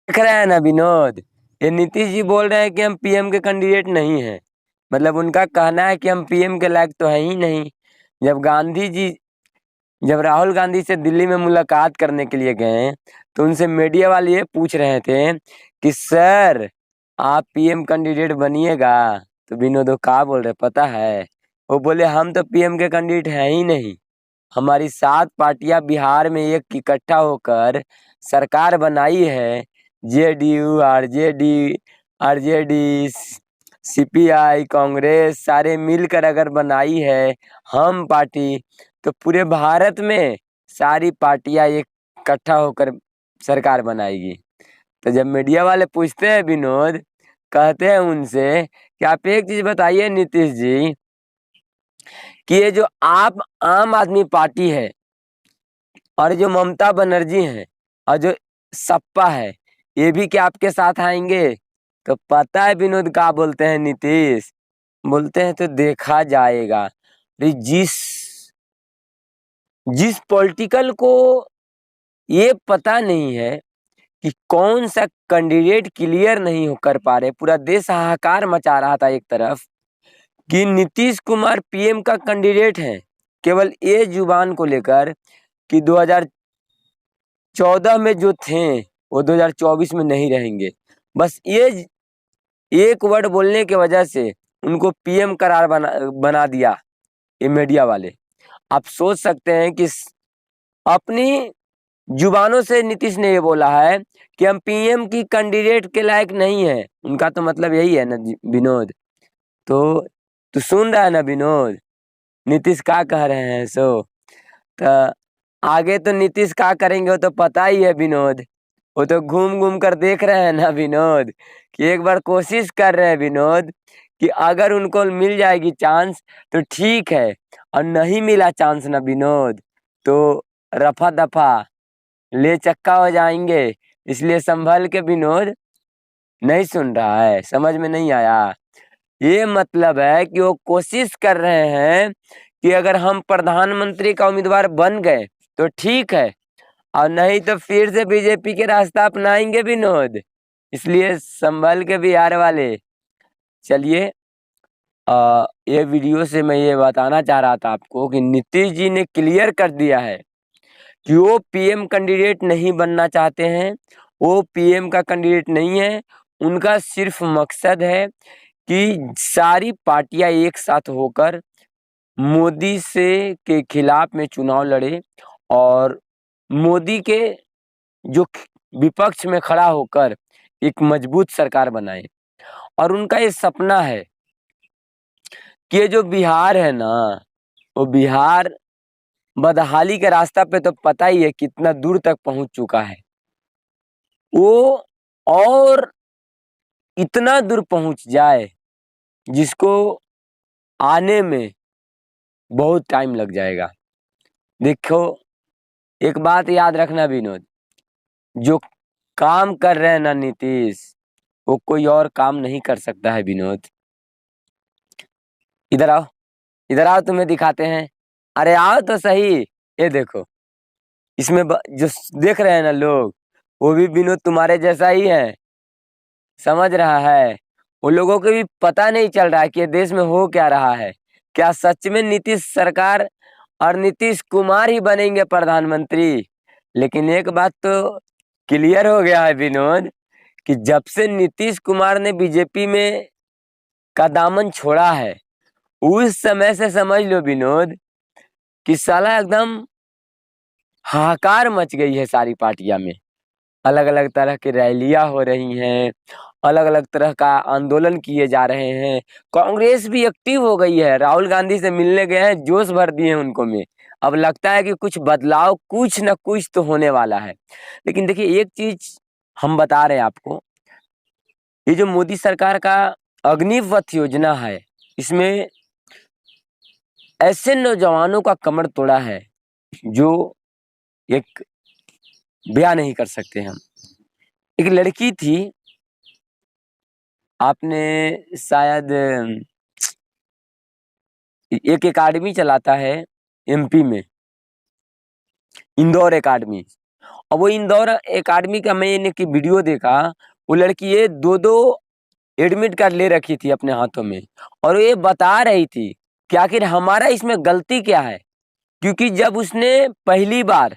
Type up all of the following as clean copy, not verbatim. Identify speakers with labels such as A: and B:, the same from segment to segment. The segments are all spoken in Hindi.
A: देख रहे हैं ना विनोद, ये नीतीश जी बोल रहे हैं कि हम पीएम के कैंडिडेट नहीं हैं। मतलब उनका कहना है कि हम पीएम के लायक तो है ही नहीं। जब गांधी जी जब राहुल गांधी से दिल्ली में मुलाकात करने के लिए गए तो उनसे मीडिया वाले ये पूछ रहे थे कि सर आप पीएम कैंडिडेट बनिएगा। तो विनोद वो क्या बोल रहे पता है? वो बोले हम तो पीएम के कैंडिडेट हैं ही नहीं। हमारी 7 पार्टियां बिहार में एक इकट्ठा होकर सरकार बनाई है। जेडीयू, आरजेडी, सीपीआई, कांग्रेस सारे मिलकर अगर बनाई है हम पार्टी, तो पूरे भारत में सारी पार्टियां एक इकट्ठा होकर सरकार बनाएगी। तो जब मीडिया वाले पूछते हैं विनोद, कहते हैं उनसे कि आप एक चीज बताइए नीतीश जी, कि ये जो आप आम आदमी पार्टी है और जो ममता बनर्जी है और जो सपा है, ये भी क्या आपके साथ आएंगे? तो पता है विनोद क्या बोलते हैं नीतीश? बोलते हैं तो देखा जाएगा। अरे जिस जिस पॉलिटिकल को ये पता नहीं है कि कौन सा कैंडिडेट क्लियर नहीं हो कर पा रहे, पूरा देश हाहाकार मचा रहा था एक तरफ कि नीतीश कुमार पीएम का कैंडिडेट है, केवल ये जुबान को लेकर कि 2014 में जो थे वो 2024 में नहीं रहेंगे। बस ये एक वर्ड बोलने की वजह से उनको पीएम करार बना दिया ये मीडिया वाले। आप सोच सकते हैं कि अपनी जुबानों से नीतीश ने ये बोला है कि हम पीएम की कैंडिडेट के लायक नहीं है। उनका तो मतलब यही है ना विनोद। तो तू सुन रहा है ना विनोद, नीतीश क्या कह रहे हैं? तो आगे तो नीतीश क्या करेंगे वो तो पता ही है विनोद। वो तो घूम घूम कर देख रहे हैं ना विनोद, कि एक बार कोशिश कर रहे हैं विनोद कि अगर उनको मिल जाएगी चांस तो ठीक है, और नहीं मिला चांस ना विनोद तो रफा दफा ले चक्का हो जाएंगे। इसलिए संभल के विनोद। नहीं सुन रहा है? समझ में नहीं आया? ये मतलब है कि वो कोशिश कर रहे हैं कि अगर हम प्रधानमंत्री का उम्मीदवार बन गए तो ठीक है, और नहीं तो फिर से बीजेपी के रास्ता अपनाएंगे विनोद। इसलिए संभल के बिहार वाले। चलिए, ये वीडियो से मैं ये बताना चाह रहा था आपको कि नीतीश जी ने क्लियर कर दिया है कि वो पीएम कैंडिडेट नहीं बनना चाहते हैं। वो पीएम का कैंडिडेट नहीं है। उनका सिर्फ मकसद है कि सारी पार्टियां एक साथ होकर मोदी से के खिलाफ में चुनाव लड़े और मोदी के जो विपक्ष में खड़ा होकर एक मजबूत सरकार बनाए। और उनका ये सपना है कि ये जो बिहार है ना, वो बिहार बदहाली के रास्ता पे तो पता ही है कितना दूर तक पहुंच चुका है वो, और इतना दूर पहुंच जाए जिसको आने में बहुत टाइम लग जाएगा। देखो, एक बात याद रखना विनोद, जो काम कर रहे हैं ना नीतीश, वो कोई और काम नहीं कर सकता है विनोद। इधर आओ, इधर आओ, तुम्हें दिखाते हैं। अरे आओ तो सही। ये देखो, इसमें जो देख रहे हैं ना लोग, वो भी विनोद तुम्हारे जैसा ही है। समझ रहा है? वो लोगों को भी पता नहीं चल रहा है कि ये देश में हो क्या रहा है। क्या सच में नीतीश सरकार और नीतीश कुमार ही बनेंगे प्रधानमंत्री? लेकिन एक बात तो क्लियर हो गया है विनोद, कि जब से नीतीश कुमार ने बीजेपी में का दामन छोड़ा है, उस समय से समझ लो विनोद कि साला एकदम हाहाकार मच गई है सारी पार्टियां में। अलग अलग तरह की रैलियां हो रही हैं, अलग अलग तरह का आंदोलन किए जा रहे हैं। कांग्रेस भी एक्टिव हो गई है, राहुल गांधी से मिलने गए हैं, जोश भर दिए हैं उनको में। अब लगता है कि कुछ बदलाव, कुछ न कुछ तो होने वाला है। लेकिन देखिए, एक चीज हम बता रहे हैं आपको, ये जो मोदी सरकार का अग्निपथ योजना है, इसमें ऐसे नौजवानों का कमर तोड़ा है जो एक बयान नहीं कर सकते हम। एक लड़की थी, आपने शायद एक एकेडमी चलाता है एमपी में, इंदौर एकेडमी। और वो इंदौर एकेडमी का मैंने की वीडियो देखा, वो लड़की ये 2-2 एडमिट कार्ड ले रखी थी अपने हाथों में, और ये बता रही थी कि आखिर हमारा इसमें गलती क्या है। क्योंकि जब उसने पहली बार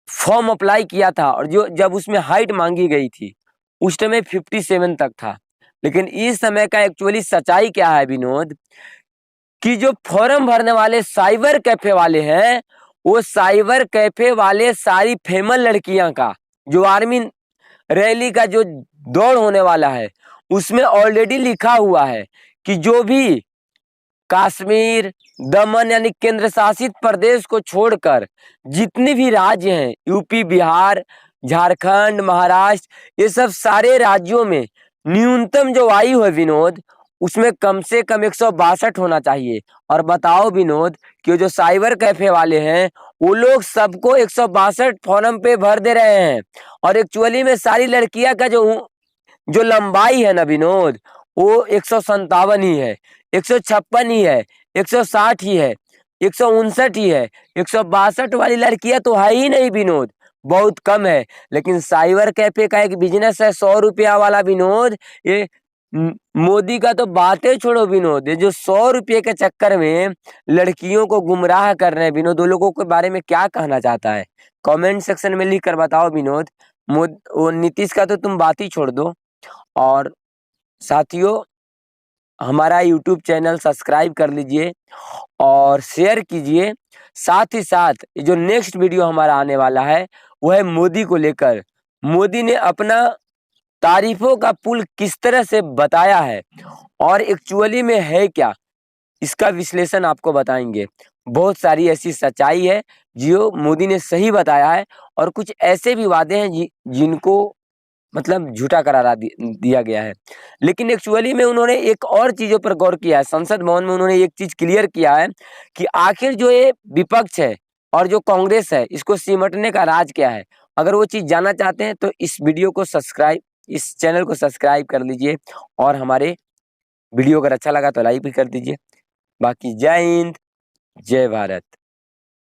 A: फॉर्म अप्लाई किया था और जो जब उसमें हाइट मांगी गई थी उस समय 57 तक था, लेकिन इस समय का एक्चुअली सच्चाई क्या है विनोद, कि जो फॉर्म भरने वाले साइबर कैफे वाले हैं, वो साइबर कैफे वाले सारी फेमस लड़कियां का जो आर्मी रैली का जो दौड़ होने वाला है उसमें ऑलरेडी लिखा हुआ है कि जो भी कश्मीर, दमन यानी केंद्र शासित प्रदेश को छोड़कर जितने भी राज्य हैं, यूपी, बिहार, झारखंड, महाराष्ट्र, ये सब सारे राज्यों में न्यूनतम जो आयु है विनोद, उसमें कम से कम 162 होना चाहिए। और बताओ विनोद कि जो साइबर कैफे वाले हैं वो लोग सबको 162 फॉर्म पे भर दे रहे हैं, और एक्चुअली में सारी लड़कियां का जो जो लंबाई है ना विनोद, वो 157 ही है, 156 ही है, 160 ही है, 159 ही है। 162 वाली लड़कियां तो है ही नहीं विनोद, बहुत कम है। लेकिन साइबर कैफे का एक बिजनेस है 100 रुपया वाला विनोद, ये मोदी का तो बातें छोड़ो विनोद, ये जो 100 रुपये के चक्कर में लड़कियों को गुमराह कर रहे हैं विनोद, वो लोगों के बारे में क्या कहना चाहता है, कमेंट सेक्शन में लिख कर बताओ विनोद। वो नीतीश का तो तुम बात ही छोड़ दो। और साथियों, हमारा यूट्यूब चैनल सब्सक्राइब कर लीजिए और शेयर कीजिए। साथ ही साथ जो नेक्स्ट वीडियो हमारा आने वाला है वो है मोदी को लेकर। मोदी ने अपना तारीफों का पुल किस तरह से बताया है और एक्चुअली में है क्या, इसका विश्लेषण आपको बताएंगे। बहुत सारी ऐसी सच्चाई है जो मोदी ने सही बताया है, और कुछ ऐसे भी वादे हैं जिनको मतलब झूठा करारा दिया गया है। लेकिन एक्चुअली में उन्होंने एक और चीजों पर गौर किया है, संसद भवन में उन्होंने एक चीज क्लियर किया है कि आखिर जो ये विपक्ष है और जो कांग्रेस है इसको सिमटने का राज क्या है। अगर वो चीज जानना चाहते हैं तो इस चैनल को सब्सक्राइब कर लीजिए, और हमारे वीडियो अगर अच्छा लगा तो लाइक भी कर दीजिए। बाकी जय हिंद, जय भारत।